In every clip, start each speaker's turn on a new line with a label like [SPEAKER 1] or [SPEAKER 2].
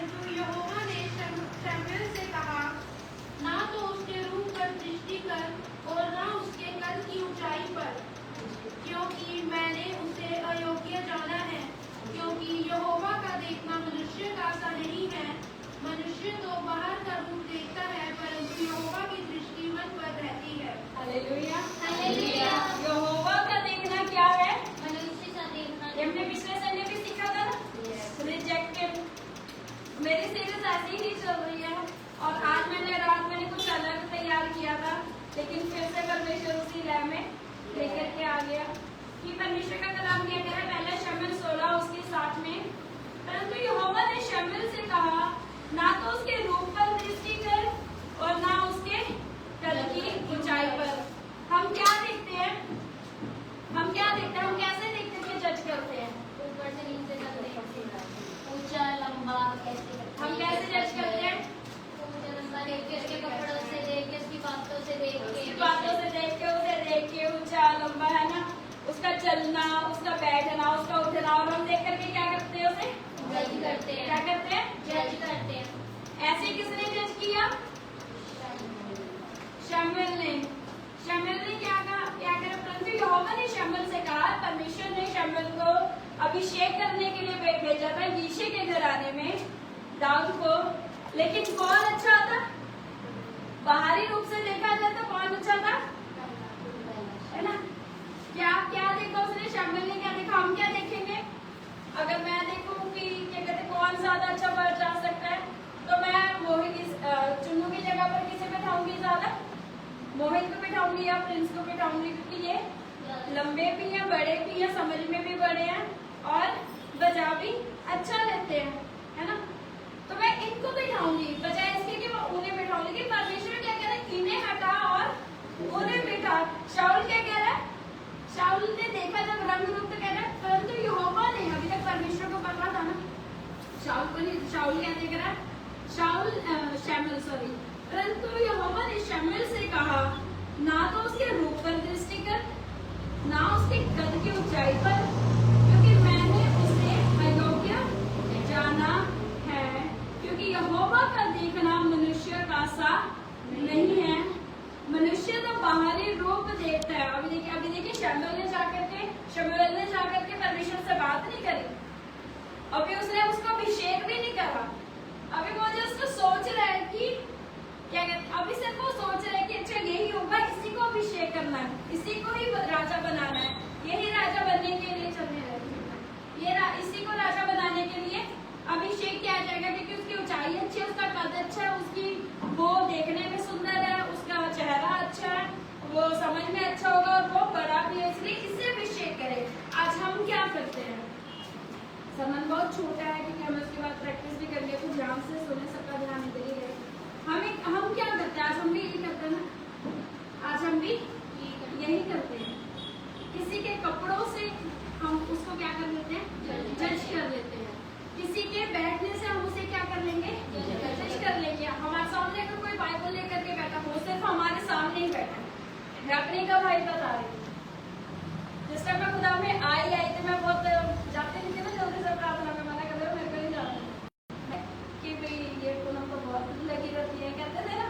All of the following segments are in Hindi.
[SPEAKER 1] परंतु यहोवा ने शमूएल से कहा, ना तो उसके रूप पर दृष्टि कर और ना उसके कद की ऊंचाई पर, क्योंकि मैंने उसे अयोग्य जाना है। क्योंकि यहोवा का देखना मनुष्य का सा नहीं है। मनुष्य तो बाहर का रूप देखता है, परंतु यहोवा की दृष्टि मन पर रहती है।
[SPEAKER 2] Hallelujah,
[SPEAKER 3] hallelujah.
[SPEAKER 2] यहोवा का देखना क्या है?
[SPEAKER 3] मनुष्य सा देखना।
[SPEAKER 2] ये हमने पिछले संडे भी सीखा था ना, रिजेक्टेड। मेरी सीरीज ऐसी ही चल रही है और आज मैंने कुछ अलग तैयार किया था, लेकिन फिर से परमेश्वर उसी लय में लेकर के आ गया कि परमेश्वर का कलाम क्या कह रहा है। पहले शमूएल 16 उसके 7 में, परंतु यहोवा ने शमूएल से कहा, ना तो उसके रूप पर दृष्टि कर और ना उसके कद की ऊंचाई पर। हम क्या देखते हैं? हम कैसे देखते हैं? जज करते हैं
[SPEAKER 3] ऊपर से नीचे तक देखते हैं, ऊंचा लंबा कैसे करते हैं।
[SPEAKER 2] हम कैसे जज करते हैं?
[SPEAKER 3] ऊंचा लंबा देख के, उसके कपड़ों से देख के, उसकी बातों से देख के,
[SPEAKER 2] उसकी बातों से देख के, उसे देख के, ऊंचा लंबा है ना, उसका चलना, उसका बैठना, उसका उठना, और हम देख करके क्या करते हैं? उसे
[SPEAKER 3] जज करते
[SPEAKER 2] क्या
[SPEAKER 3] हैं,
[SPEAKER 2] करते हैं?
[SPEAKER 3] जज करते हैं।
[SPEAKER 2] ऐसे किसने जज किया? शमूएल ने। शमूएल ने क्या कहा? क्या करा? परंतु यहोवा ने शमूएल से कहा, परमेश्वर ने शमूएल को अभिषेक करने के लिए भेजा था यिशै के घराने में, दाऊद को। लेकिन कौन अच्छा था? बाहरी रूप से देखा जाए तो कौन अच्छा था? है ना? क्या क्या देखा उसने? शमूएल ने क्या देखा? हम क्या देखेंगे? अगर मैं देखूं कि क्या कहते कौन ज्यादा अच्छा बढ़ जा सकता है, तो मैं मोहित चुन्नू की जगह पर किसे बैठाऊंगी? ज्यादा मोहित को बैठाऊंगी या प्रिंस को बैठाऊंगी, क्योंकि ये लंबे भी हैं, बड़े भी हैं, समझ में भी बड़े हैं और बजा भी अच्छा लेते हैं, है ना? तो मैं इनको बैठाऊंगी बजाय इसके कि मैं उन्हें बैठाऊंगी। लेकिन परमेश्वर क्या कह रहा है? इन्हें हटा और उन्हें बैठा। शाऊल क्या कह रहा है? शाऊल ने देखा जब रंग रूप, तो कह रहा है, परंतु यहोवा ने, अभी तक परमेश्वर को पता था ना, शाऊल को नहीं। शाऊल क्या देख रहा है? शमूएल, परंतु यहोवा ने शमूएल से कहा, ना तो उसके रूप पर दृष्टि कर, ना उसके कद की ऊंचाई पर, क्योंकि मैंने उसे अयोग्य जाना है। क्योंकि यहोवा का देखना मनुष्य का सा नहीं है। मनुष्य तो बाहरी रूप देखता है। अभी देखिए शमूएल ने जाकर के परमेश्वर से बात नहीं करी, अभी उसने उसको अभिषेक भी नहीं करा। अभी वो जो उसको सोच रहा है कि क्या कहते, अभी सिर्फ वो सोच रहा है कि अच्छा यही होगा, इसी को अभिषेक करना है, इसी को ही राजा बनाना है, यही राजा बनने के लिए चलने लगे। इसी को राजा बनाने के लिए अभिषेक किया जाएगा, क्योंकि उसकी ऊंचाई अच्छी है, उसका कद अच्छा है, उसकी वो देखने में सुंदर है, उसका चेहरा अच्छा है, वो समझ में अच्छा होगा और वो बड़ा भी है, इसलिए इसे अभिषेक करे। आज हम क्या करते हैं? समन बहुत छोटा है, क्योंकि हमें उसके बाद प्रैक्टिस भी करनी है, तो ध्यान से सुने, सबका ध्यान इधर ही रहे। हम क्या करते हैं? आज हम भी यही करते हैं ना, आज हम भी यही करते हैं। किसी के कपड़ों से हम उसको क्या कर लेते हैं? जज कर लेते हैं। किसी के बैठने से हम उसे क्या कर लेंगे? जज कर लेंगे। हमारे सामने अगर कोई बाइबल लेकर के बैठा, वो सिर्फ हमारे सामने ही बैठा है, रखने का भाई बता रही। जिस टाइम मैं खुदा में आई थी, मैं बहुत जाते नहीं थे ना जल्दी से प्रार्थना में, मना कर रहे हो, मेरे को नहीं जाना कि भाई ये पूनम तो बहुत लगी रहती है, कहते थे ना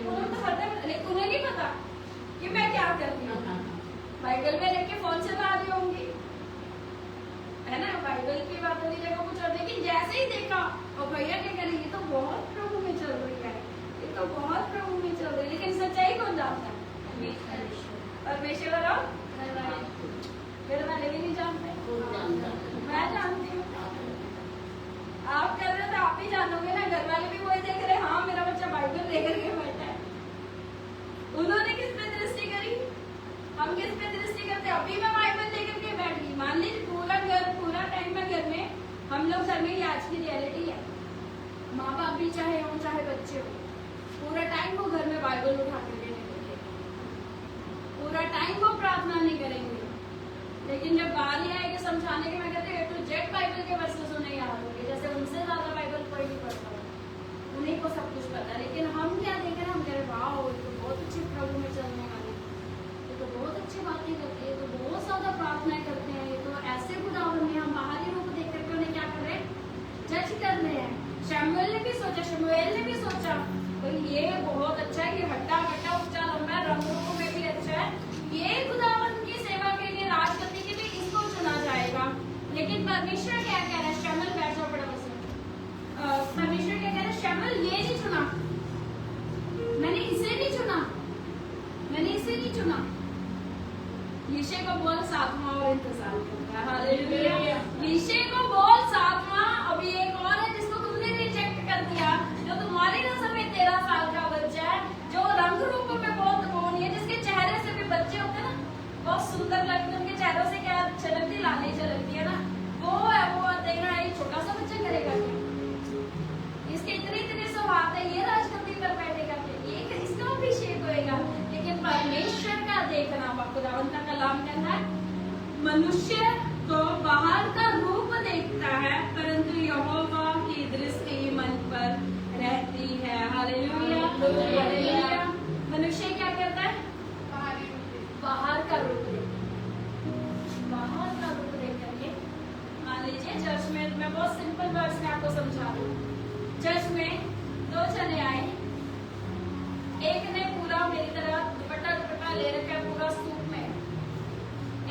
[SPEAKER 2] पूनम तो हर टाइम। लेकिन उन्हें नहीं पता कि मैं क्या करती हूँ। बाइबल में लेके फोन चला रही होंगी, है ना, बाइबल की बात वाली जगह कुछ और। लेकिन जैसे ही देखा, और भैया क्या करेंगे, ये तो बहुत प्रभु में चल रही है, ये तो बहुत प्रभु में चल रही है। लेकिन सच्चाई कौन जानता है? परमेश्वर और घर वाले भी नहीं जानते। मैं जानती हूँ, आप कर रहे हो तो आप ही जानोगे ना। घर वाले भी वही देख रहे, हाँ मेरा बच्चा बाइबल लेकर के बैठा है। उन्होंने किस पे दृष्टि करी? हम किस पे दृष्टि करते? अभी मैं बाइबल लेकर के बैठ गई, मान लीजिए पूरा टाइम में घर में, हम लोग घर में, ये आज की रियलिटी है, माँ बाप भी चाहे हो चाहे बच्चे हो, पूरा टाइम वो घर में बाइबल उठा के देने लगे, पूरा टाइम वो प्रार्थना नहीं करेंगे। लेकिन जब बारी आएगी समझाने के, मैं कहते हैं टू जेड बाइबल के वर्सेस उन्हें याद होंगे, जैसे उनसे ज्यादा बाइबल कोई नहीं पढ़ता, उन्हीं को सब कुछ पता है। लेकिन हम क्या देख रहे हैं? हम कह रहे वाह, ये तो बहुत अच्छे प्रभु में चलने वाले, ये तो बहुत अच्छी बातें करते हैं, तो बहुत ज्यादा प्रार्थनाएं करते हैं, ये तो ऐसे खुदा में हम बाहरी रूप देख करके उन्हें क्या कर रहे हैं? जज कर रहे हैं। शमूएल परमेश्वर क्या कह रहा है, शमूएल बैठ जाओ पड़ा बस। परमेश्वर क्या कह रहा है, शमूएल ये नहीं चुना, मैंने इसे नहीं चुना, मैंने इसे नहीं चुना। यीशे को बोल सातवां और इंतजार करता है। हालेलुया। यीशे को बोल सातवां, अभी एक और है जिसको तुमने रिजेक्ट कर दिया, जो तुम्हारी नजर में 13 साल का बच्चा है, जो रंग रूप में बहुत वो नहीं है, जिसके चेहरे से भी बच्चे होते हैं ना बहुत सुंदर लगते हैं, उनके चेहरों से क्या छलकती लाली झलकती है ना, वो है। वो देखना एक छोटा सा बच्चा करेगा क्या, इसके इतने इतने स्वभाव है, ये राजगद्दी पर बैठेगा क्या, ये इसका अभिषेक होएगा। लेकिन परमेश्वर का देखना, खुदावंद का कलाम कहता है, मनुष्य तो बाहर का रूप देखता है, परंतु यहोवा की दृष्टि मन पर रहती है। Hallelujah, hallelujah. मनुष्य क्या करता है, बाहर का रूप देखता है, बाहर का रूप देख करके। मान लीजिए चर्च में, मैं बहुत सिंपल वर्ड्स में आपको समझा दूं। चर्च में 2 जने आए, एक ने पूरा मेरी तरह दुपट्टा ले रखा है पूरा सूट में,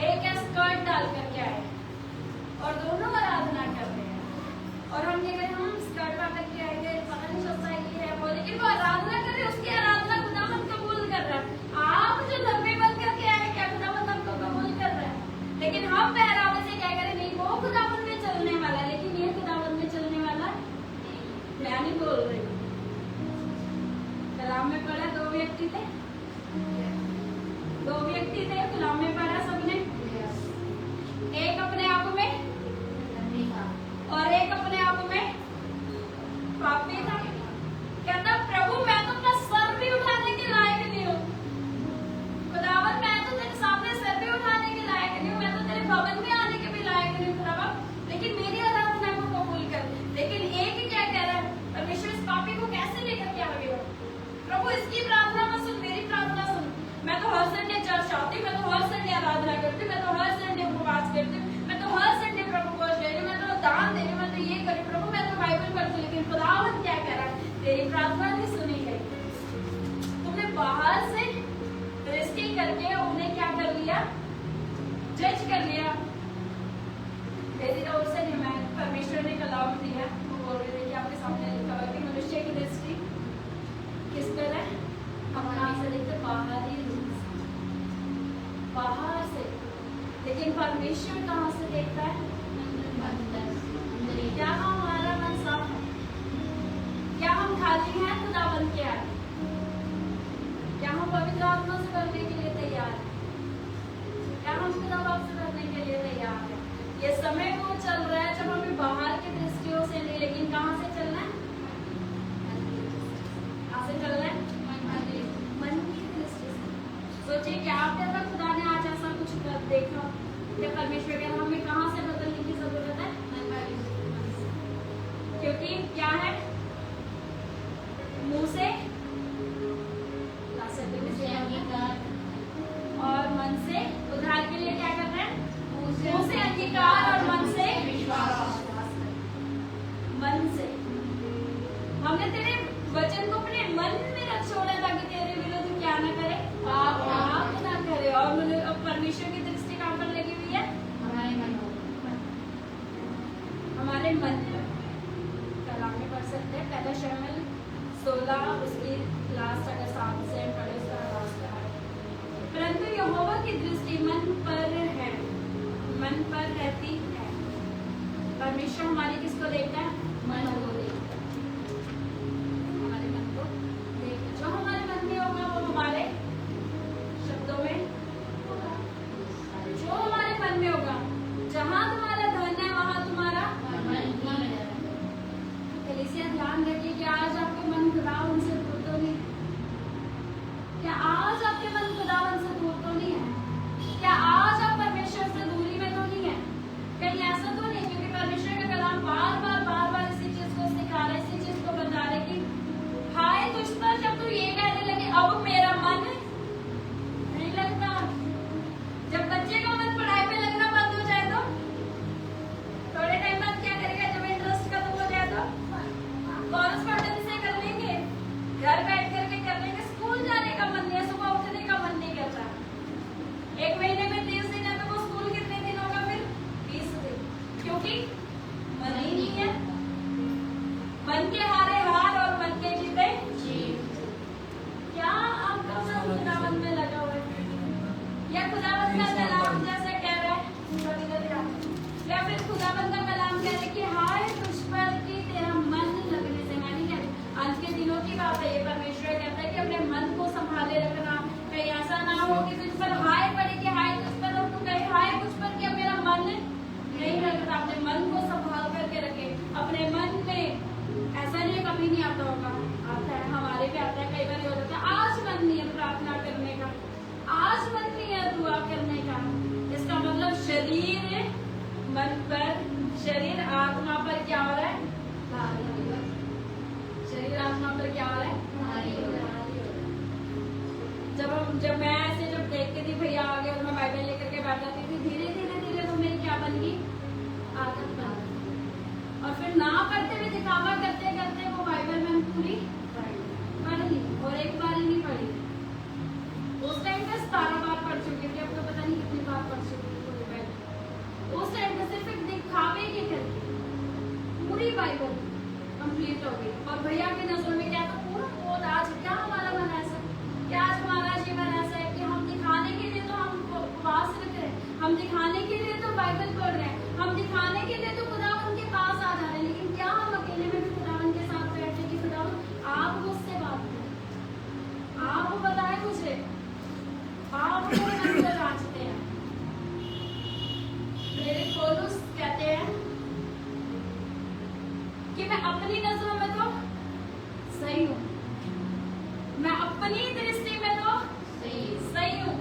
[SPEAKER 2] एक है स्कर्ट डाल करके आए और दोनों आराधना कर रहे हैं। और हम ये कहें हम स्कर्ट डाल करके आए थे, पता नहीं चलता ये है वो, लेकिन वो आराधना कर रहे, उसकी आराधना खुदावंद कबूल कर रहा है। आप जो धब्बे बन करके आए, क्या खुदावंद हमको कबूल कर रहा है? लेकिन हम पहरावे से क्या करें, नहीं वो खुदावंद में चलने वाला है, लेकिन ये खुदावंद में चलने वाला मैं नहीं बोल रही। कलाम में पढ़ा 2 व्यक्ति थे, 2 व्यक्ति थे, कलाम में पढ़ा सबने, एक अपने आप में और एक अपने आप में पापी था। कहता प्रभु मैं तो अपना सर भी उठाने के लायक नहीं हूँ, खुदावन मैं तो तेरे सामने सर भी उठाने के लायक नहीं हूँ, मैं तो तेरे भवन में आने के भी लायक नहीं हूँ खुदावन, लेकिन मेरी आराधना को कबूल कर। लेकिन एक क्या कह रहा है, परमेश्वर इस पापी को कैसे लेकर के आ गए हो, प्रभु इसकी प्रार्थना मत सुन, मेरी प्रार्थना सुन। मैं तो हर संडे चर्च आती हूँ, मैं तो हर संडे आराधना करती हूँ, मैं तो हर संडे उपवास करती हूँ, मैं तो हर संडे प्रभु को दे रही हूँ, मैं तो दान दे रही हूँ, मैं तो ये कर रही हूँ प्रभु, मैं तो बाइबल पढ़ती हूँ। लेकिन खुदावंद क्या कह रहा है, तेरी प्रार्थना नहीं सुनी गई। तुमने बाहर से दृष्टि करके उन्हें क्या कर लिया, जज कर लिया। मेरी ओर से नहीं, मैं परमेश्वर ने कलाम दिया, वो बोल रहे थे कि आपके सामने लिखा हुआ कि मनुष्य की दृष्टि किस पर है, अपना से देखते बाहरी रूप से, बाहर से। लेकिन परमेश्वर कहाँ से देखता है, क्या हमारा मन साफ है, क्या हम खाली हैं खुदावंद के आगे, क्या हम पवित्र आत्मा से करने के लिए तैयार हैं, क्या हम खुदावंद से करने के लिए तैयार हैं। ये समय वो चल रहा है जब हमें बाहर की दृष्टियों से नहीं, लेकिन कहाँ से चलना है, कहाँ से चलना है, मन की दृष्टि से। सोचिए क्या आपके अंदर खुदा ने आज ऐसा कुछ कर देखा, क्या परमेश्वर के हमें कहाँ से बदलने की जरूरत है, क्योंकि क्या है, मुंह से और मन से उद्धार के लिए क्या कर रहे हैं, मुंह से अंगीकार और मन से विश्वास। मन से हमने तेरे वचन को अपने मन में रख छोड़ा ताकि तेरे विरुद्ध क्या ना करे, पाप ना करे। और परमेश्वर की दृष्टि कहाँ पर लगी हुई है, हमारे मन पर। कलाम में पढ़ सकते हैं 1 शमूएल 16 उसकी लास्ट अगर 7 से पढ़े उसका लास्ट है, परंतु यहोवा की दृष्टि मन पर है, मन पर रहती है। परमेश्वर हमारी किसको देखता है, मन को देखता है, हमारे मन को देखता। जो हमारे मन में होगा वो हमारे शब्दों में होगा, जो हमारे मन में होगा। जहाँ तुम्हारा धन है वहाँ तुम्हारा मन है। कलीसिया ध्यान रखिए कि आज आपके मन खुदावन से दूर तो नहीं है, क्या आज आपके मन खुदावन से दूर तो नहीं है, क्या आज आप परमेश्वर से दूरी में तो नहीं है, कहीं ऐसा तो नहीं, क्योंकि परमेश्वर का कलाम बार बार इसी चीज को सिखा जब मैं ऐसे जब देखती थी भैया आ गए और मैं बाइबल लेकर के बैठ जाती थी, धीरे धीरे धीरे वो मेरी क्या बन गई, आदत बन गई। और फिर ना पढ़ते हुए दिखावा करते करते वो बाइबल मैंने पूरी पढ़ ली, और एक बार ही नहीं पढ़ी। उस टाइम पे 17 बार पढ़ चुकी थी, अब तो पता नहीं कितनी बार पढ़ चुकी थी पूरी बाइबल। उस टाइम पे सिर्फ एक दिखावे के करके पूरी बाइबल कंप्लीट हो गई। और भैया की नजरों में क्या था, पूरा बोध। आज क्या हमारा मन ऐसा, क्या आज हमारा जीवन ऐसा है कि हम दिखाने के लिए तो हम उपवास रख रहे हैं, हम दिखाने के लिए तो बाइबल पढ़ रहे हैं, हम दिखाने के लिए तो खुदावन के पास आ जा रहे हैं, लेकिन क्या हम अकेले में भी खुदावन के साथ बैठे कि खुदावन आप मुझसे बात करें, आप बताएं मुझे, आप मेरे मन को जांचते हैं। मेरे पौलुस कहते हैं कि मैं अपनी नजरों में तो सही हूँ, मैं अपनी दृष्टि में तो सही हूँ,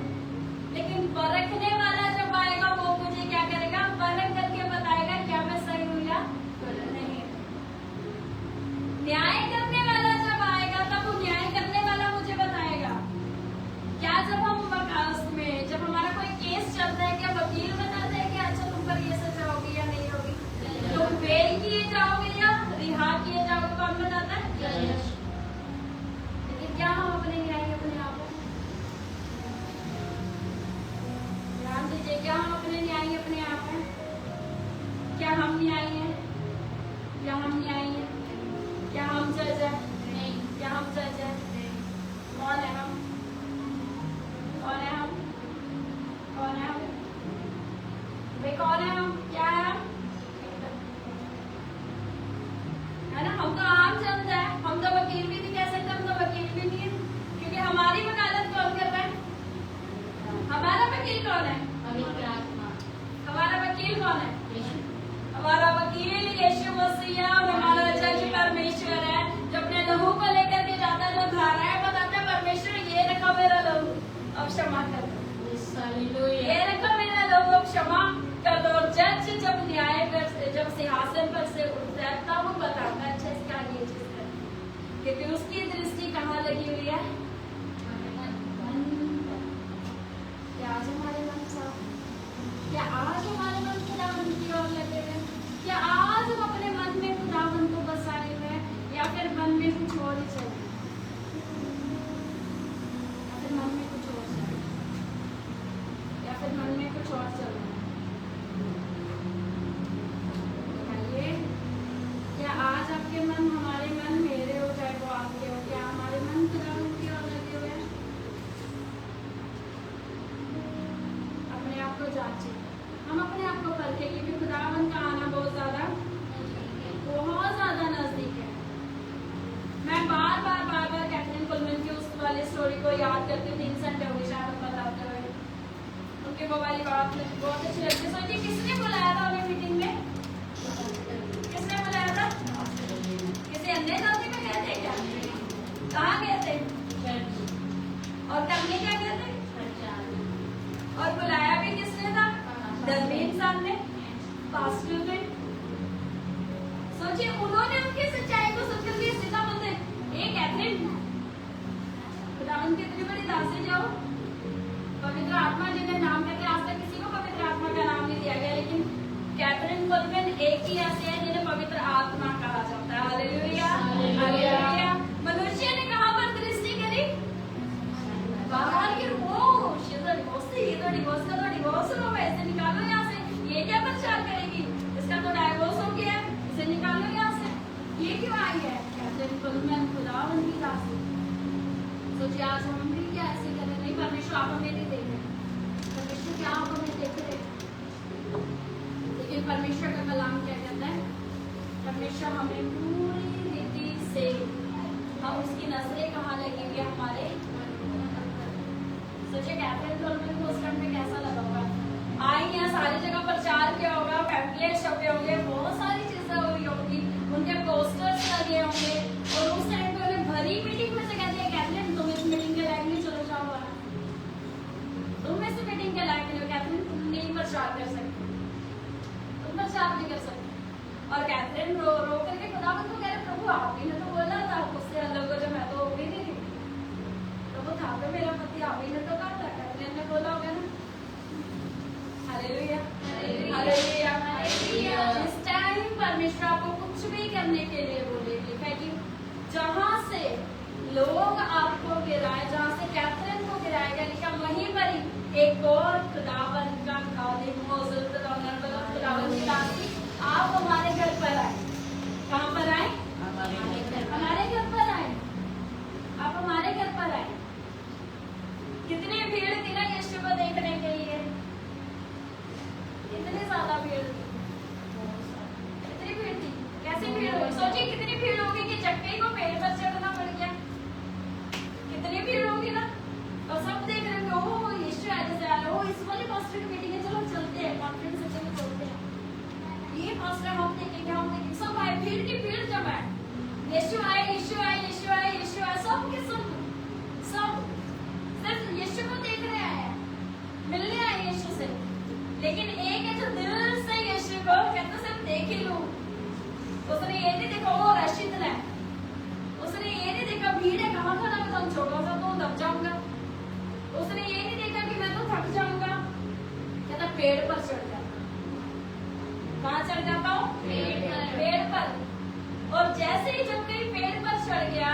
[SPEAKER 2] लेकिन परखने वाला जब आएगा वो मुझे क्या करेगा, परख करके बताएगा क्या मैं सही हूँ या नहीं। न्याय करने वाला जब आएगा तब वो न्याय करने वाला मुझे बताएगा। क्या जब हम उसमें जब हमारा कोई केस चलता है, क्या वकील बताता है कि अच्छा तुम पर ये सजा होगी या नहीं होगी, तुम बेल किए जाओगे या रिहा किए जाओगे, कौन बताता है? लेकिन क्या हम अपने न्याय अपने आप को, ध्यान दीजिए, क्या हम अपने न्याय अपने आप हैं? क्या हम न्यायी हैं? क्या हम न्यायी हैं? क्या हम जज हैं? नहीं। क्या हम जज हैं? कौन है हम? कौन है हम? कौन है हम? भाई कौन है हम? क्या है हम? है ना, हम तो आम जनता है, हम तो वकील भी नहीं कह सकते, हम तो वकील भी नहीं है, क्योंकि हमारी वकालत कौन कर रहा है? हमारा वकील कौन है? हमारा वकील कौन है? हमारा वकील यीशु मसीह, हमारा जज परमेश्वर है, जो अपने लहू को लेकर के जाता है, जो धाराएं बताता है, परमेश्वर ये रखा मेरा लहू, अब क्षमा कर दो, ये रखा मेरा लहू, अब क्षमा कर दो। और जज जब न्याय जब सिंहासन पर से उठता है तब वो बताता है अच्छा इसका ये चीज कर, क्योंकि उसकी दृष्टि कहाँ लगी हुई है? क्या आज हमारे मन साफ, क्या आज हमारे मन खुदावन की ओर लगे हुए हैं? क्या आज हम अपने मन में खुदावन को बसाए हुए हैं, या फिर मन में कुछ और ही चल रहा है? या फिर मन में कुछ और चल रहा है, या फिर मन में कुछ और चल रहा है? बताइए, क्या आज आपके मन, हमारे मन, मेरे हो चाहे वो आपके हो, क्या हमारे मन खुदावन की ओर लगे हुए हैं? अपने आप को जांचें, हम अपने आप को परखें, क्योंकि खुदावन का आना बहुत ज्यादा नजदीक है। मैं बार बार कैथरीन कुलमन की उस वाली स्टोरी को याद करती हूँ, 3 घंटे हो गए शायद बताते हुए, उनके वो वाली बात मुझे बहुत अच्छी लगती है। सोचिए किसने बुलाया था उन्हें मीटिंग में? किसने बुलाया था? किसी अन्य जाति में गए थे क्या? कहाँ गए थे? और करने क्या गए थे? और बुलाया भी किसने था? दरबीन साहब ने, पास्टर ने। सोचिए उन्होंने उनकी सच्चाई को सुनकर के सीधा बोलते, ए कैथरीन, खुदावन की इतनी बड़ी दासी जाओ, पवित्र आत्मा जिन्हें नाम करके आज तक किसी को पवित्र आत्मा का नाम नहीं दिया गया, लेकिन कैथरीन कुलमन एक ही ऐसे है जिन्हें पवित्र आत्मा कहा जाता है। Hallelujah, hallelujah. मनुष्य ने कहाँ पर दृष्टि करी? बाहर की डिवोर्स का तो डिवोर्स रूम है, इसे निकालो यहाँ से, ये क्या प्रचार करेगी, इसका तो डाइवोर्स हो गया है, इसे निकालो यहाँ से, ये क्यों आई है? कैथरीन कुलमन खुदावन की दासी। सोचिए आज हम भी क्या ऐसे करें? नहीं, परमेश्वर आप हमें नहीं देख रहे, परमेश्वर क्या आप हमें देख रहे? लेकिन परमेश्वर का कलाम क्या कहता है? परमेश्वर हमें पूरी रीति से, हम उसकी नजरें कहाँ लगी हुई है? हमारे। सोचिए कैथरीन कुलमन को उस टाइम पे कैसा लगा होगा? आई यहाँ सारी जगह प्रचार किया होगा, पैम्पलेट छपे होंगे, बहुत सारी चीजें हुई होंगी, उनके पोस्टर्स लगे होंगे, और उस टाइम पे उन्हें भरी मीटिंग में से कहते हैं कैथरीन तुम इस मीटिंग के लायक नहीं, चलो जाओ बाहर, तुम इस मीटिंग के लायक नहीं हो कैथरीन, तुम नहीं प्रचार कर सकते, तुम प्रचार नहीं कर सकते। और कैथरीन रो करके खुदावन को कह रहे प्रभु आप ही ने तो बोला था, उससे अलग हो जो मैं तो भी नहीं थी, तो वो था तो मेरा पति आप ही ने तो कहा था कैथरीन ने बोला होगा ना। Hallelujah hallelujah hallelujah. जिस टाइम परमेश्वर आपको कुछ भी करने के लिए बोले, लिखा है कि जहाँ से लोग आपको गिराए, जहाँ से कैथरीन को गिराएगा, लिखा वहीं पर ही एक और खुदावन का खादिम मौजूद खुदावन की दासी आप हमारे घर पर आए। कहाँ पर आए? हमारे घर पर आए। आप हमारे घर पर आए। कितनी भीड़ थी ना यीशु को देखने के लिए, इतनी ज्यादा भीड़ थी, इतनी भीड़ थी। कैसी भीड़ हुई? सोचिए कितनी भीड़ होगी कि जक्कई को पेड़ पर चढ़ना पड़ गया। कितनी भीड़ होगी ना। और सब देख रहे हैं ओह यीशु आए, जैसे आए, ओह इस वाले पास्टर की मीटिंग है, चलो चलते हैं, कॉन्फ्रेंस है, चलो चलते हैं। ये पास्टर हम देखेंगे, सब आए, भीड़ की भीड़ जब आए, यीशु आए यीशु आए यीशु आए यीशु आए, सब के सब सिर्फ यीशु को देख रहे हैं, मिलने आए यीशु से। लेकिन एक है जो दिल से यीशु को कहते सिर्फ देख ही लूं। उसने ये नहीं देखा वो रश इतना है, उसने ये नहीं देखा भीड़ है कहाँ खड़ा मैं तो छोटा सा तो दब जाऊंगा, उसने ये नहीं देखा कि मैं तो थक जाऊंगा, कहता पेड़ पर चढ़ जाता। कहाँ चढ़ जाता हूँ? पेड़ पर। और जैसे ही जब कहीं पेड़ पर चढ़ गया,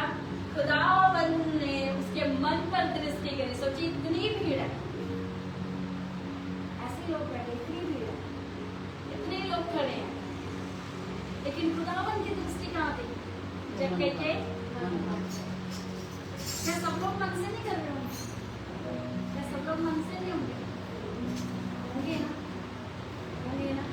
[SPEAKER 2] खुदावन ने उसके मन पर दृष्टि करी। सोचिए इतनी भीड़ है, ऐसे लोग बैठे, इतनी भीड़ है, इतने लोग खड़े हैं, लेकिन खुदावन की दृष्टि कहाँ थी? जब के क्या सब लोग मन से नहीं कर रहे होंगे? क्या सब लोग मन से नहीं होंगे? होंगे ना, होंगे ना।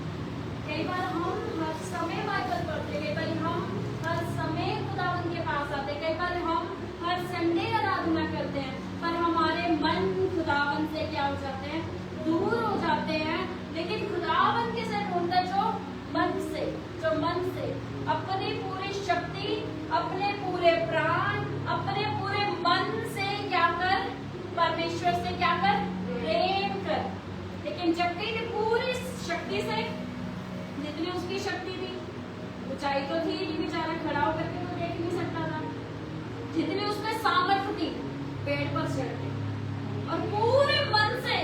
[SPEAKER 2] कई बार हम हर समय बाइबल पढ़ते, कई बार हम हर समय खुदावन के पास आते, कई बार हम हर संडे आराधना करते हैं, पर हमारे मन खुदावन से क्या हो जाते हैं? दूर हो जाते हैं। लेकिन खुदावन किसे ढूंढता है? जो मन से अपनी पूरी शक्ति, अपने पूरे प्राण, अपने पूरे मन से क्या कर? परमेश्वर से क्या कर? प्रेम कर। लेकिन जक्कई ने पूरी शक्ति से, जितनी उसकी शक्ति थी, ऊंचाई तो थी नहीं, बेचारा खड़ा होकर के तो देख नहीं सकता था, जितनी उसमें सामर्थ्य थी पेड़ पर चढ़ के और पूरे मन से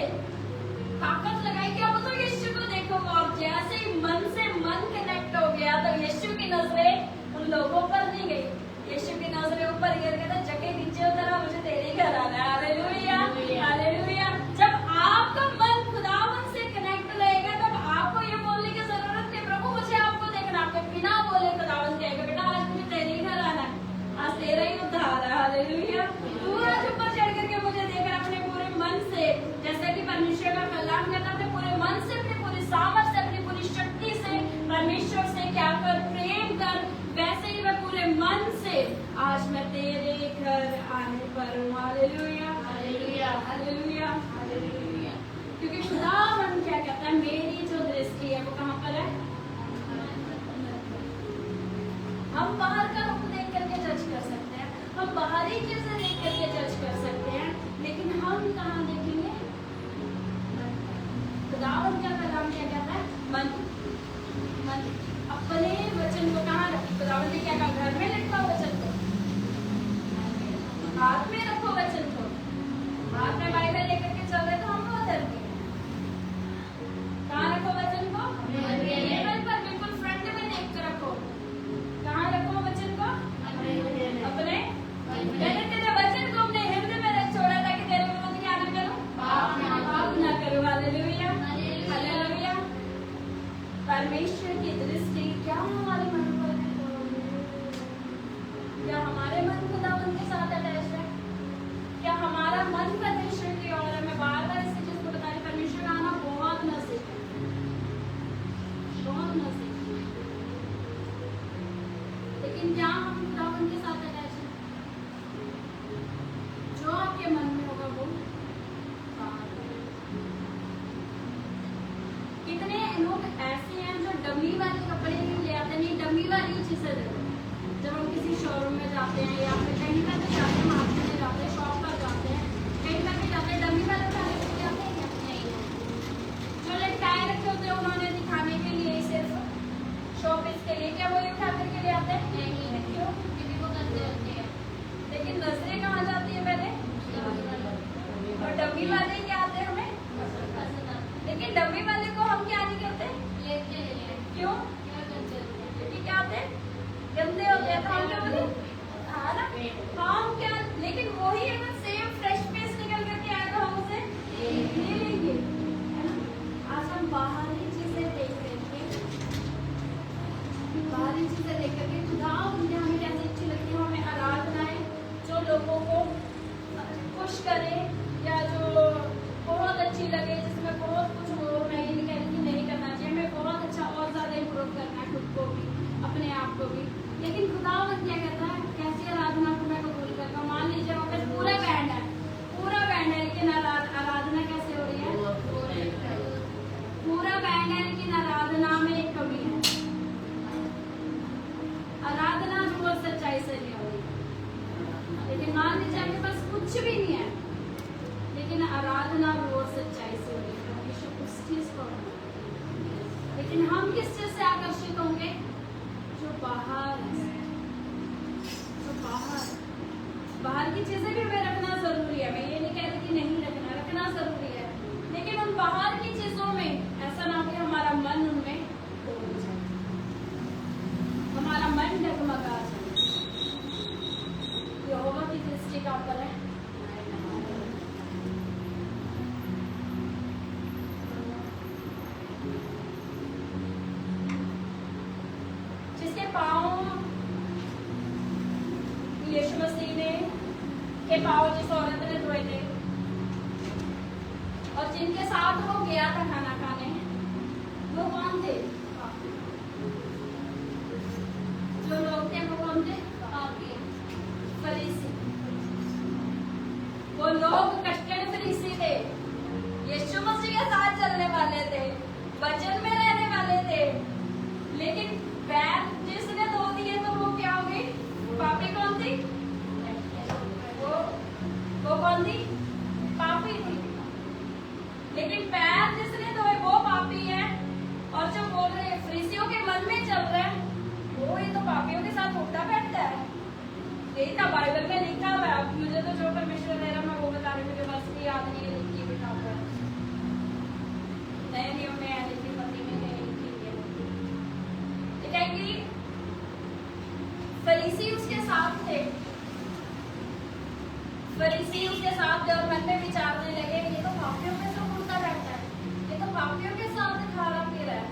[SPEAKER 2] ताकत लगाई कि अब तो यीशु को देखूंगा। और जैसे ही मन से मन कनेक्ट हो गया तो यीशु की नजरें उन लोगों पर नहीं गई, यीशु की नजरें ऊपर गिर गया था, जगह नीचे उतरा, मुझे तेरे घर आना है। Hallelujah hallelujah. जब आपका मन खुदावन से कनेक्ट रहेगा तब आपको ये बोलने की जरूरत नहीं प्रभु मुझे आपको देखना, आपके बिना बोले खुदावन कहेगा बेटा आज मुझे तेरे ही घर आना है, आज तेरा ही उद्धार है। हालेलुया। तू आज ऊपर चढ़ करके मुझे देखना अपने पूरे मन से, जैसा कि परमेश्वर का कलाम कहता है अपने पूरे मन से, अपनी पूरी सामर्थ से, अपनी पूरी शक्ति से परमेश्वर से क्या कर? प्रेम कर। वैसे ही मैं पूरे मन से आज मैं तेरे घर आने पर हूँ। Hallelujah hallelujah hallelujah hallelujah. क्योंकि खुदावन क्या कहता है? मेरी जो दृष्टि है वो कहाँ पर है? हम बाहर का रूप देख करके जज कर सकते हैं, हम बाहरी चीजें देख करके जज कर सकते हैं, लेकिन हम कहाँ देखेंगे? खुदावन का कलाम क्या कहता है? मन अपने वचन को कहाँ रखो? खुदावन ने क्या कहा? घर में रखो वचन को, हाथ में रखो वचन को। हाथ में बाइबल लेकर के चल रहे तो हम बहुत डरते हैं। कहाँ रखो वचन को? टेबल पर बिल्कुल फ्रंट में देख कर रखो। कहाँ रखो वचन को? अपने मैंने तेरे वचन को अपने हृदय में रख छोड़ा ताकि तेरे विरुद्ध क्या न करूं? पाप न करूं। Hallelujah hallelujah. परमेश्वर की दृष्टि क्या हमारे मन पर है? क्या हमारे मन खुदावन के साथ अटैच है? क्या हमारा मन परमेश्वर की ओर है? मैं बार बार इसी चीज को बता रही, परमेश्वर का आना बहुत नजदीक है, बहुत नजदीक। लेकिन क्या हम खुदावन के साथ अटैच है? जो आपके मन में होगा वो कितने लोग ऐसे हैं जो डमी वाले कपड़े नहीं ले आते, नहीं डमी वाली चीजें लेते हैं। जब हम किसी शोरूम में जाते हैं या फिर कहीं पर भी जाते हैं, मार्केट में जाते हैं, शॉप पर जाते हैं, कहीं पर भी जाते हैं, डमी वाले उठा लेके जाते हैं क्या? नहीं। जो लटकाए रखे होते हैं उन्होंने दिखाने के लिए, सिर्फ शोपीस के लिए, क्या वो उठा करके ले आते हैं? नहीं। क्यों? क्योंकि वो गंदे पाँव यीशु मसीह ने के पाँव जिस औरत ने धोए थे और जिनके साथ वो गया था खाना खाने, वो कौन थे? जो लोग थे वो कौन थे? फरीसी। वो लोग कट्टर फरीसी थे, यीशु मसीह के साथ चलने वाले थे, वचन में रहने वाले थे, लेकिन पैर जिसने धो दिए तो वो क्या हो गई? पापी कौन थी? वो कौन थी? पापी थी। लेकिन पैर जिसने धोए वो पापी है, और जो बोल रहे फरीसियों के मन में चल रहा है वो ये तो पापियों के साथ उठता बैठता है। यही था बाइबल में लिखा हुआ है। अब मुझे तो जो परमेश्वर दे रहा मैं वो बता रही हूँ, मुझे बस की याद नहीं है लिखी बिठा हुआ है। नए नियम में है, लेकिन पति में नहीं लिखी है। ठीक है कि फरीसी उसके साथ थे, फरीसी उसके साथ थे और मन में विचारने लगे ये तो पापियों के साथ उठता बैठता है, ये तो पापियों के साथ खा रहा पी रहा है,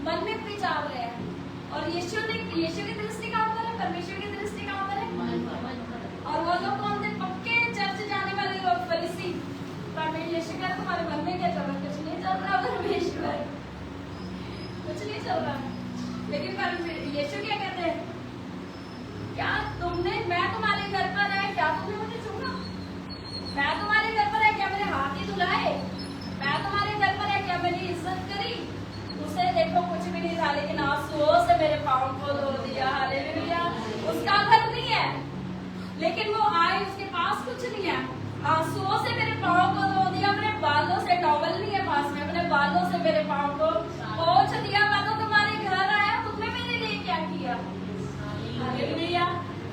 [SPEAKER 2] मन में विचार रहे हैं। और यीशु की दृष्टि का ऊपर है, परमेश्वर की दृष्टि का ऊपर है। और वो लोग कौन थे? पक्के चर्च जाने वाले लोग, फरीसी। परमेश्वर तुम्हारे मन में क्या चल रहा? कुछ नहीं चल रहा परमेश्वर, कुछ नहीं चल रहा। लेकिन यीशु क्या कहते हैं? क्या मैं तुम्हारे घर पर है, क्या तुमने मुझे छूना? मैं तुम्हारे घर पर है, क्या मेरे हाथ ही धुलाए? मैं तुम्हारे घर पर है, क्या मेरी इज्जत करी? उसे देखो कुछ भी नहीं था, लेकिन आंसुओं से मेरे पाँव को धो दिया। हालेलुया। उसका घर नहीं है, लेकिन वो आए, उसके पास कुछ नहीं है, आंसुओं से मेरे पाँव को धो दिया। अपने बालों से, टॉवल नहीं है पास में, अपने बालों से मेरे पाँव को पोंछ दिया। मैं तो तुम्हारे घर आया, तुमने मेरे लिए क्या किया? हालेलुया।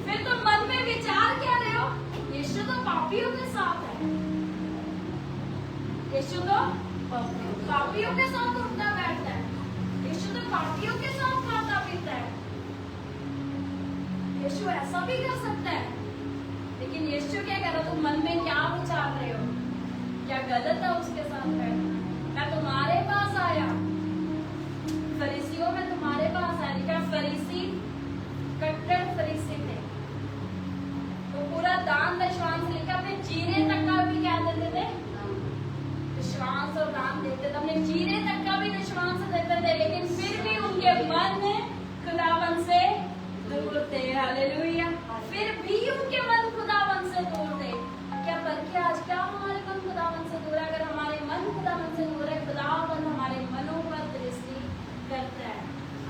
[SPEAKER 2] फिर तुम मन में विचार क्या रहे हो? यीशु तो पापियों के साथ है, यीशु तो पापियों के साथ उठता बैठता है, यीशु तो पापियों के साथ खाता पीता है। यीशु ऐसा भी कर सकता है, लेकिन यीशु क्या कह रहा? तुम मन में क्या विचार रहे हो? क्या गलत है उसके साथ बैठना? मैं तुम्हारे पास आया, फरीसियों में तुम्हारे पास आया। क्या फरीसी कट्टर फरीसी थे, तो पूरा दान दशवांश लेकर अपने जीने तक का भी क्या देते थे? दशवांश और दान देते थे, अपने जीने तक का भी दशवांश देते थे, लेकिन फिर भी उनके मन खुदावन से दूर थे। हालेलुया। फिर भी उनके मन खुदावन से दूर थे। क्या बल्कि आज क्या हमारे मन खुदावन से दूर है? अगर हमारे मन खुदावन से दूर है, खुदावन हमारे मनों पर दृष्टि करता है।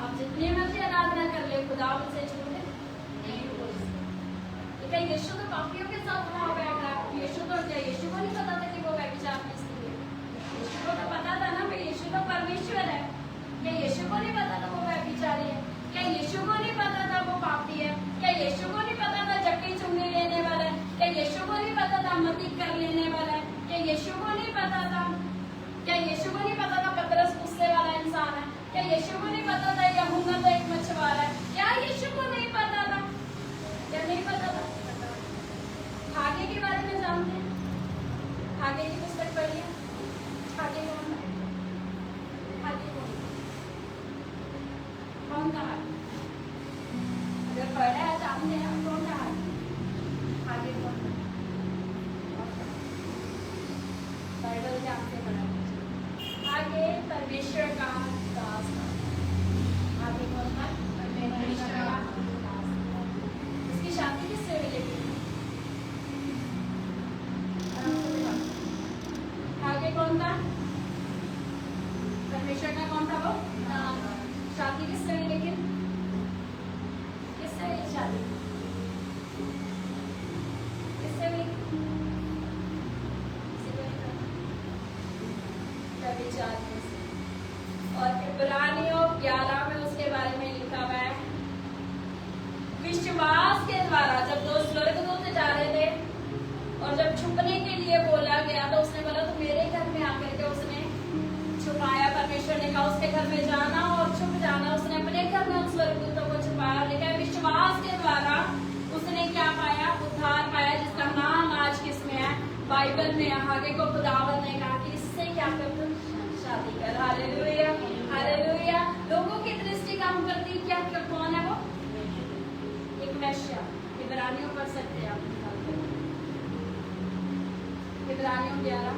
[SPEAKER 2] आप जितने मर्जी आराधना कर ले, खुदावन से छूटे नहीं हो सकते। यीशु तो पापियों के साथ वहां बैठ रहा है। यीशु को नहीं पता था कि वो व्यभिचार में स्त्री है। यीशु को तो पता था ना भाई, यीशु तो परमेश्वर है। क्या यीशु को नहीं पता था वो व्यभिचारी है? क्या यीशु को नहीं पता था वो पापी है? क्या यीशु को नहीं पता था जक्की चुंगी लेने वाला है? क्या यीशु को नहीं पता था मती कर लेने वाला है? क्या यीशु को नहीं पता था? क्या यीशु को नहीं पता था पतरस गुस्से वाला इंसान है? क्या यीशु को नहीं पता था यूहन्ना तो एक मछुआरा है? क्या यीशु को नहीं पता था? क्या नहीं पता था? आगे के बारे में जानते हैं? आगे की पुस्तक पढ़िए। आगे कौन है? आगे कौन कहा? अगर पढ़ा है जानते हैं हम कौन कहा? आगे कौन? बाइबल जानते पढ़ा। आगे परमेश्वर का दास। आगे कौन था? परमेश्वर का दास। इसकी शादी किससे हुई? आगे कौन था? परमेश्वर का कौन था वो? शादी किससे हुई? लेकिन किससे हुई शादी? किससे हुई? व्यभिचारिणी से। और इब्रानियों 11 में उसके बारे में लिखा हुआ है, विश्वास के द्वारा जब दो स्वर्गदूत जा रहे थे और जब छुपने के लिए बोला गया तो उसने बोला तो मेरे घर में आकर के उसने छुपाया। परमेश्वर ने कहा उसके घर में जाना और छुप जाना। उसने अपने घर में उन स्वर्गदूतों को छुपाया। लेकिन विश्वास के द्वारा उसने क्या पाया? उद्धार पाया, जिसका नाम आज किसमें है? बाइबल में। आगे को खुदावंद ने कहा कि इससे क्या कर, तुम शादी कर। Hallelujah, hallelujah. लोगों की दृष्टि काम करती क्या? कौन है? सकते हैं आप निकाल कर। इब्रानियों 11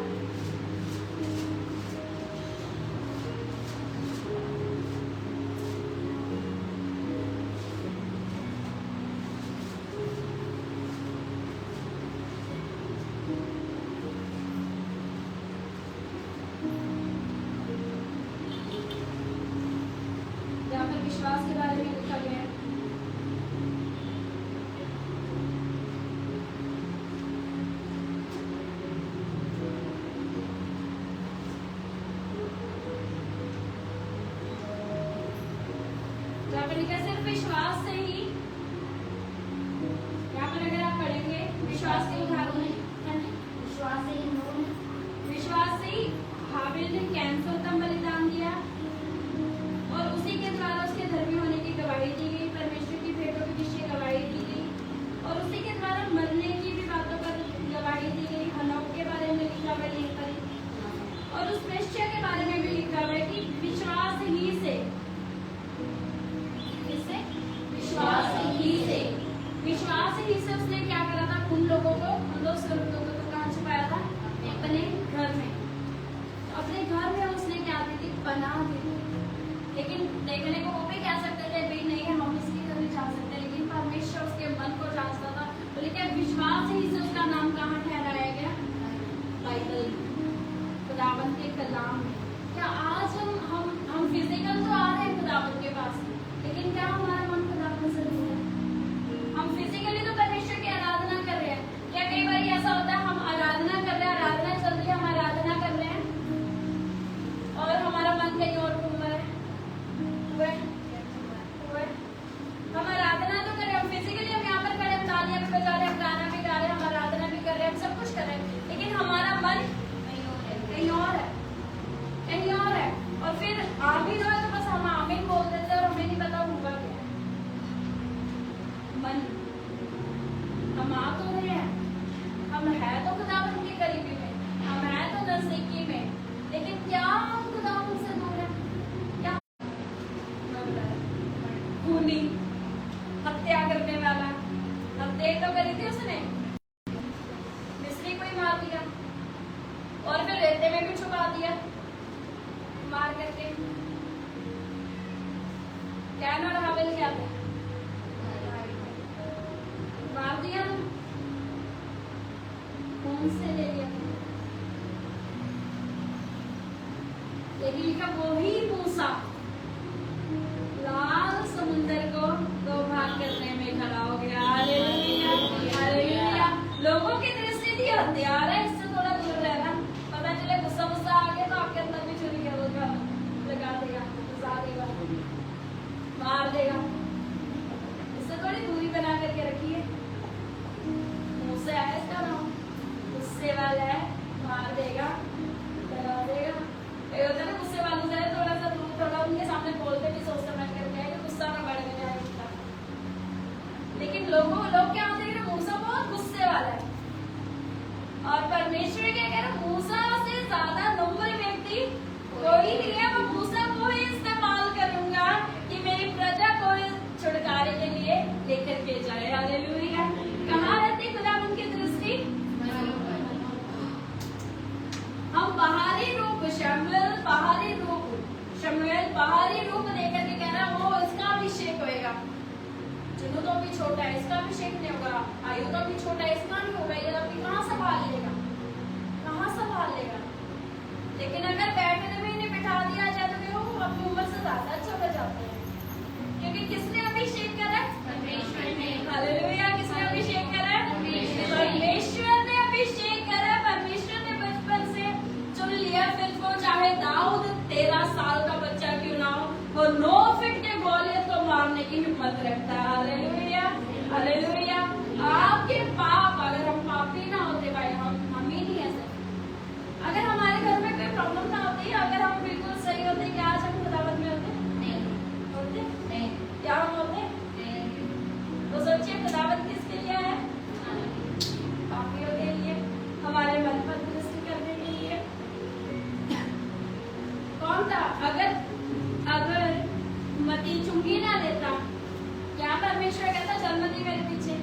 [SPEAKER 2] यहाँ पर विश्वास के बारे में लिखा गया है। यहाँ पर लिखा है सिर्फ विश्वास से ही, यहाँ पर अगर आप पढ़ेंगे विश्वास के उदाहरण है,
[SPEAKER 3] विश्वास से ही नूह ने
[SPEAKER 2] विश्वास से ही हाबिल ने कैन से उत्तम बलिदान दिया और उसी के द्वारा उसके धर्मी होने की गवाही दी गई, परमेश्वर की भेंटों की विषय गवाही दी गई और उसी के द्वारा मरने की भी बातों पर गवाही दी गई। हनोक के बारे में लिखा हुआ है पर और उस वेश्या के बारे में भी लिखा हुआ है कि विश्वास ही से, किससे? विश्वास ही से, विश्वास ही से उसने क्या करा था? उन लोगों को, उन दो लोगों को कहाँ छुपाया था? अपने घर में। अपने घर में उसने क्या दी थी? पनाह दी थी। लेकिन देखने को वो भी कह सकते थे भाई नहीं हम इसके घर में जा सकते, लेकिन परमेश्वर उसके मन को जांचता था। तो लेकिन विश्वास ही से उसका नाम कहाँ ठहराया गया? बाइबल, खुदावंत के कलाम में। क्या आज हम फिजिकल तो आ रहे हैं खुदावंत के पास, लेकिन क्या हमारा मन खुदावंत से दूर है? हम फिजिकली तो परमेश्वर की आराधना कर रहे हैं। क्या कई बार ऐसा होता है हम आराधना कर रहे हैं, आराधना चल रही है, हम आराधना कर रहे हैं और हमारा मन कहीं और घूम रहा है? हम आराधना तो कर रहे हैं, हम फिजिकली हम यहाँ पर खड़े, हम तालियां भी बजा रहे हैं, हम गाना भी गा रहे हैं, हम आराधना भी कर रहे हैं, हम सब कुछ कर रहे हैं, लेकिन हमारा मन कहीं और है, कहीं और है। और फिर आमीन हो तो बस हम आमीन बोल देते हैं और हमें नहीं पता हुआ क्या है। मन हम आ तो रहे हैं, हम है तो खुदावंत के करीबी में, हम है तो नजदीकी में, लेकिन क्या हम खुदावंत से दूर है? क्या खूनी, हत्या करने वाला, हत्या तो करी थी उसने, मिस्री को ही मार दिया और फिर रेते में भी छुपा दिया मार करके। कैन और हाबिल क्या थे? मार दिया ना, खून से ले लिया। लेकिन लिखा वही मूसा लाल समुंदर को दो भाग करने में खड़ा हो गया। Hallelujah, hallelujah. लोगों की दृष्टि थी हथियार है, इससे थोड़ा दूर रहना। पता चले गुस्सा गुस्सा आ गया तो आपके अंदर भी छुरी है, वो लगा देगा, घुसा देगा, मार देगा। इससे थोड़ी दूरी बना करके रखिए। मूसा है इसका नाम, गुस्से वाला है, मार देगा, डरा देगा। ये होता है ना गुस्से वालों से थोड़ा सा दूर, थोड़ा उनके सामने बोलते भी सोच समझ करके कि गुस्सा ना बढ़ जाए उसका। लेकिन लोग क्या होते हैं कि मूसा बहुत गुस्से वाला है और परमेश्वर क्या कह रहा है? मूसा से ज्यादा नम्र व्यक्ति कोई नहीं है, मैं मूसा को ही इस्तेमाल करूंगा कि मेरी प्रजा को छुटकारे के लिए लेकर के जाए। हालेलुया। कहाँ रहती खुदावंत की दृष्टि? हम बाहरी रूप शमूएल बाहरी रूप देकर के कह रहा है वो इसका अभिषेक होएगा। चुनु तो भी छोटा है, इसका अभिषेक नहीं होगा। आयु तो भी छोटा है, इसका नहीं होगा। ये अभी कहाँ संभाल लेगा, कहाँ संभाल लेगा? लेकिन अगर बैठने में इन्हें बिठा दिया जाए तो देखो अपनी उम्र से ज्यादा छोटे जाते हैं, क्योंकि किसने अभिषेक करा? परमेश्वर ने। हालेलुया। किसने अभिषेक करा? परमेश्वर ने अभिषेक करा। परमेश्वर ने बचपन से चुन लिया। फिर वो चाहे दाऊद 13 साल का बच्चा क्यों ना हो, वो 9 फीट के गोले तो मारने की हिम्मत रखता है। Hallelujah, hallelujah. आपके पाप, अगर हम पापी ना होते भाई, हम ही नहीं ऐसे, अगर हमारे घर में कोई प्रॉब्लम ना होती, अगर हम बिल्कुल सही होते, क्या आज हम खुदावत में होते? नहीं होते। नहीं। क्या हम होते? नहीं। तो सोचिए खुदावत किसके लिए है? पापियों के लिए, हमारे मन पर दृष्टि करने के लिए। कौन था? अगर मती चुंगी ना लेता, क्या परमेश्वर कहता चल मती मेरे पीछे?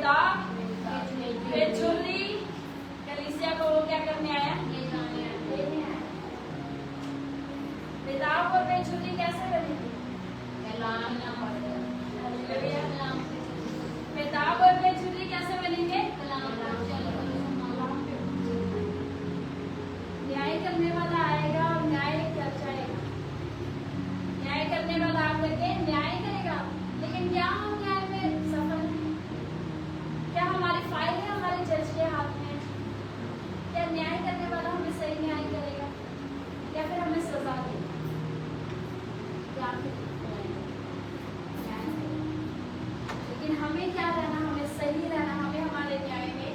[SPEAKER 2] पिता बेचुरी कलीसिया को वो क्या करने आया? लेने आया। पिता और बेचुरी कैसे बनेंगे? पिता और बेचुरी कैसे बनेंगे? न्याय करने वाला आएगा और न्याय कर जाएगा। न्याय करने वाला आकर के न्याय करेगा, लेकिन क्या हम न्याय में सफल हैं? क्या हमारी फाइल है हमारे जज के हाथ में? क्या न्याय करने वाला हमें सही न्याय करेगा या फिर हमें सजा देगा? या फिर न्याय करेगा। लेकिन हमें क्या रहना? हमें सही रहना, हमें हमारे न्याय में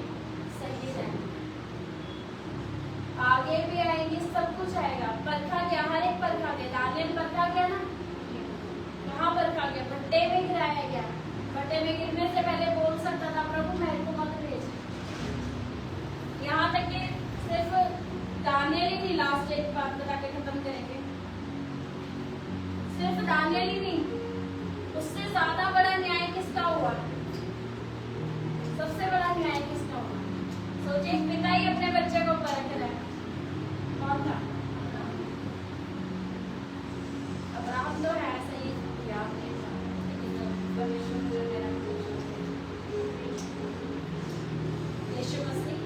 [SPEAKER 2] सही रहना। आगे भी आएंगे, सब कुछ आएगा। परखा गया, हर एक परखा गया। दानियल परखा गया ना, कहाँ परखा गया? भट्टे में गिराया गया। भट्टे में गिरने से पहले बोल सकता था, प्रभु मेरे को मत भेज। यहाँ तक कि सिर्फ दानियल ही नहीं, लास्ट एक बात बता के खत्म करेंगे। सिर्फ दानियल ही नहीं, उससे ज्यादा बड़ा न्याय किसका हुआ? सबसे बड़ा न्याय किसका हुआ? सोचिए, एक पिता ही अपने बच्चे को परख रहा है। कौन था? अब्राहम तो है, सही याद नहीं था, लेकिन परमेश्वर ने मेरा यीशु मसीह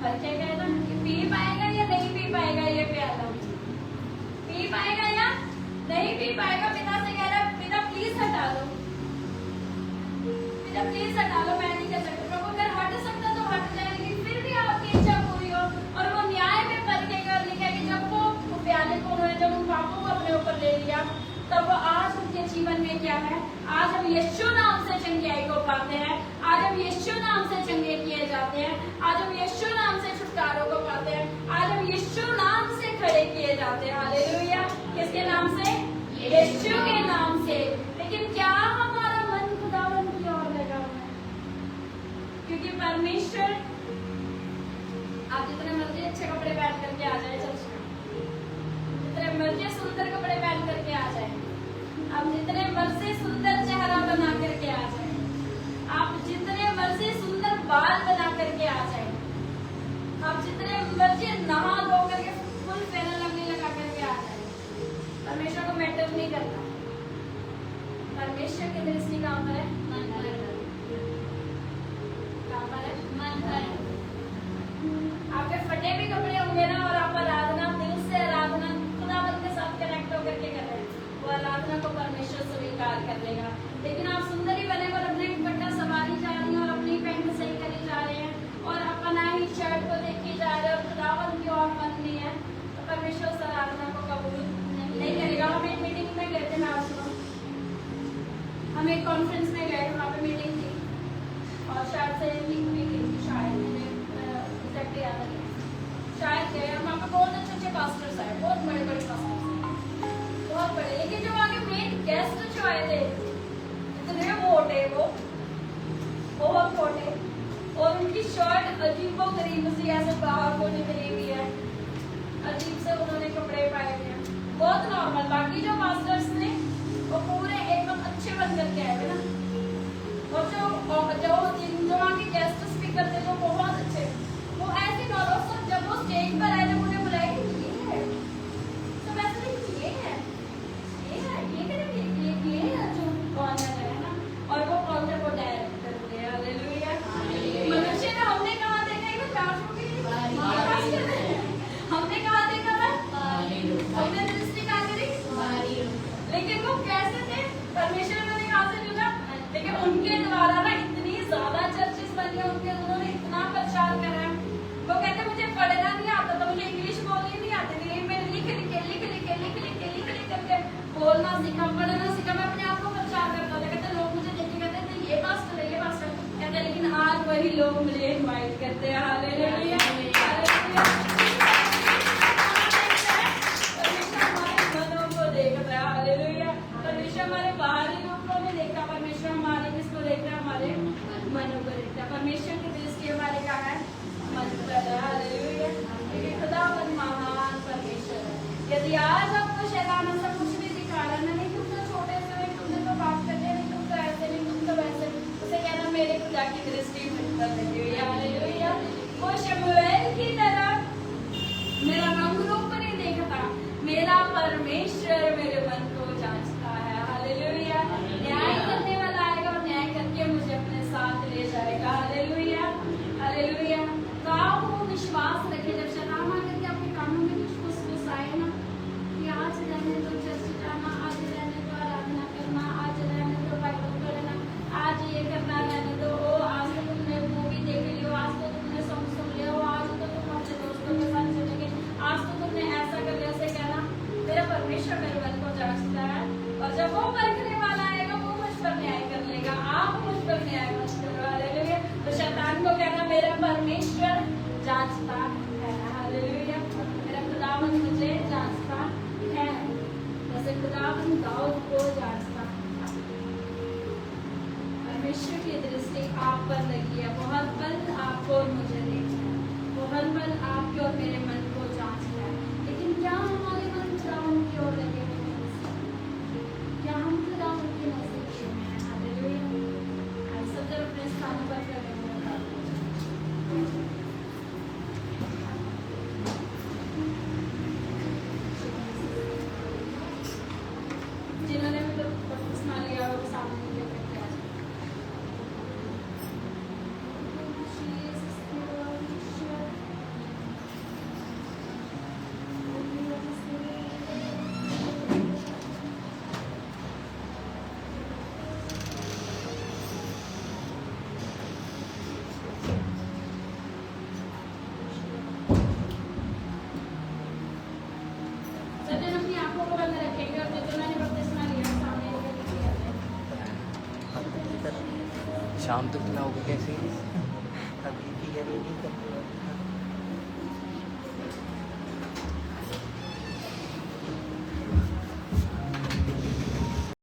[SPEAKER 2] परखे गए ना कि पी पाएगा या नहीं पी पाएगा ये प्याला? पी पाएगा या नहीं पी पाएगा? पिता से कह रहा है, पिता प्लीज हटा दो, पिता प्लीज हटा लो, मैं नहीं कर सकता। प्रभु अगर हट सकता तो हट जाए, लेकिन फिर भी आपकी इच्छा पूरी हो। और वो न्याय में परखेगा और लिखा कि जब वो प्याले को उन्होंने जब उन पापों को अपने ऊपर ले लिया, तब वो आज उनके जीवन में क्या है? आज हम यीशु नाम से चंगाई को पाते हैं, आज हम यीशु नाम से चंगे किए जाते हैं, आज हम यीशु नाम से छुटकारों को पाते हैं, आज हम यीशु नाम से खड़े किए जाते हैं। हालेलुया। किसके नाम से? यीशु के नाम से। लेकिन क्या हमारा मन खुदावन की ओर लगा हुआ है? क्योंकि परमेश्वर, आप जितने मर्जी अच्छे कपड़े पहन करके आ जाए चर्च में, जितने मर्जी सुंदर कपड़े पहन करके आ जाए, आप जितने मर्जी सुंदर चेहरा बना करके आ जाए, आप जितने मर्जी सुंदर बाल बना करके आ जाए, आप जितने मर्जी नहा धो करके फुल फेरन लवली लगा करके आ जाए, परमेश्वर को मैटर नहीं करता। परमेश्वर की दृष्टि कहाँ पर है? मन पर है। कहाँ पर है? मन पर। आपके फटे भी कपड़े होंगे ना और आप आराधना दिल से, आराधना खुदावंत के साथ कनेक्ट होकर के कर रहे हैं, वो आराधना को परमेश्वर स्वीकार कर लेगा। लेकिन आप सुंदर ही बने और अपने दुपट्टा संभाली जा रही हैं और अपनी पैंट सही करी जा रहे हैं और अपना ही शर्ट को देखी जा रहे हैं और खुदावंत की ओर मन नहीं है, तो परमेश्वर उस आराधना को कबूल नहीं करेगा। हम एक मीटिंग में गए थे ना, आज सुनो, हम एक कॉन्फ्रेंस में गए, वहाँ पे मीटिंग थी और शायद से मीटिंग थी, शायद मुझे एग्जैक्टली याद नहीं, शायद गए। वहाँ पे बहुत अच्छे पास्टर्स आए, बहुत बड़े बड़े पास्टर्स आए, बहुत बड़े। लेकिन जो वहाँ के मेन गेस्ट जो आए थे, इतने मोटे, वो बहुत मोटे, और उनकी शर्ट अजीबो गरीब सी ऐसे बाहर को निकली हुई है, अजीब से उन्होंने कपड़े पाए हुए हैं, बहुत नॉर्मल। बाकी जो मास्टर्स ने वो पूरे एकदम अच्छे बन करके आए थे ना, और जो वहाँ के गेस्ट स्पीकर थे जो बहुत अच्छे, वो ऐसे नॉर्मल। जब वो स्टेज पर आए, जब उन्हें बुलाया ये है, तो वैसे ये है, ये करेंगे, ये है जो कौन है ना, और वो कौन सा वो डायरेक्टर थे। हालेलुया। मनुष्य ने हमने कहाँ देखा है? हमने कहाँ देखा था? हमने दृष्टि कहाँ करी? लेकिन वो कैसे थे? परमेश्वर ने कहाँ से चुना? लेकिन उनके द्वारा ना इतनी ज्यादा चर्चेस बनी है, उन्होंने इतना प्रचार करा है। वो कहते मुझे पढ़ना नहीं आता था, मुझे इंग्लिश बोलनी नहीं आती थी, मैंने लिख करके बोलना सीखा, पढ़ना सीखा, मैं अपने आप को प्रचार करता था। कहते लोग मुझे देख के कहते थे ये पास्टर है, ये पास्टर कहते, लेकिन आज वही लोग मुझे इनवाइट करते हैं। हालेलुया। परमेश्वर हमारे बाहरी रूपों में देखता, परमेश्वर हमारे किसको देखता है? हमारे मनों को देखता है। परमेश्वर की दृष्टि हमारे क्या है? मन पर है। हालेलुया। क्योंकि खुदावंद महान परमेश्वर है। यदि आज आपको शैतान ऐसा कुछ भी दिखा रहा है, नहीं तुम तो छोटे से, नहीं तुमने तो बात करते, नहीं तुम तो ऐसे, नहीं तुम तो वैसे, उसे कहना दृष्टि मुझ पर लगी हुई है। हालेलुया। वो शमूएल की तरह मेरा रंग रूप नहीं देखता, मेरा परमेश्वर मेरे मन को जांचता है। हालेलुया। न्याय करने वाला आएगा और न्याय करके मुझे अपने साथ ले जाएगा। हालेलुया। हालेलुया। तो आप वो विश्वास रखें, जब शैतान आकर के आपके कानों में कुछ फुसफुसाए ना कि आज रहने दो चर्च जाना, आज रहने दो आराधना करना, आज रहने दो बाइबल पढ़ना, आज ये करना रहने दो, आज तो तुमने मूवी देख लियो, आज तो तुमने सॉन्ग सुन लियो, आज तो तुम अपने दोस्तों के साथ चलेंगे, आज तो तुमने ऐसा कर लिया, ऐसे कहना। मेरा परमेश्वर मेरे मन को जांचता है और जब वो परखने वाला आएगा वो मुझ पर न्याय कर लेगा। आप मुझ पर न्याय मत करो। हालेलुया। तो शैतान को कहना मेरा परमेश्वर जांचता है। हालेलुया। मेरा खुदावंद मुझे जांचता है, जैसे खुदावंद दाऊद को जांचता है। परमेश्वर की दृष्टि आप पर लगी है, वो हर पल आपको और मुझे देखता है, वो हर पल आपके और मेरे मन को जांचता है। लेकिन क्या हमारे मन खुदावंद की ओर लगे हुए हैं? क्या हम खुदावंद के नजदीक में हैं? हालेलुया। आज सब जब अपने स्थानों पर खड़े हों। जिन्होंने भी तो बपतिस्मा लिया वो सामने लिया करके आ जाए। सज्जन अपनी आंखों को बंद रखेंगे और जिन्होंने बपतिस्मा लिया सामने लेकर के आ जाए।
[SPEAKER 4] शाम तक ना होगा कैसे? अभी भी नहीं करते।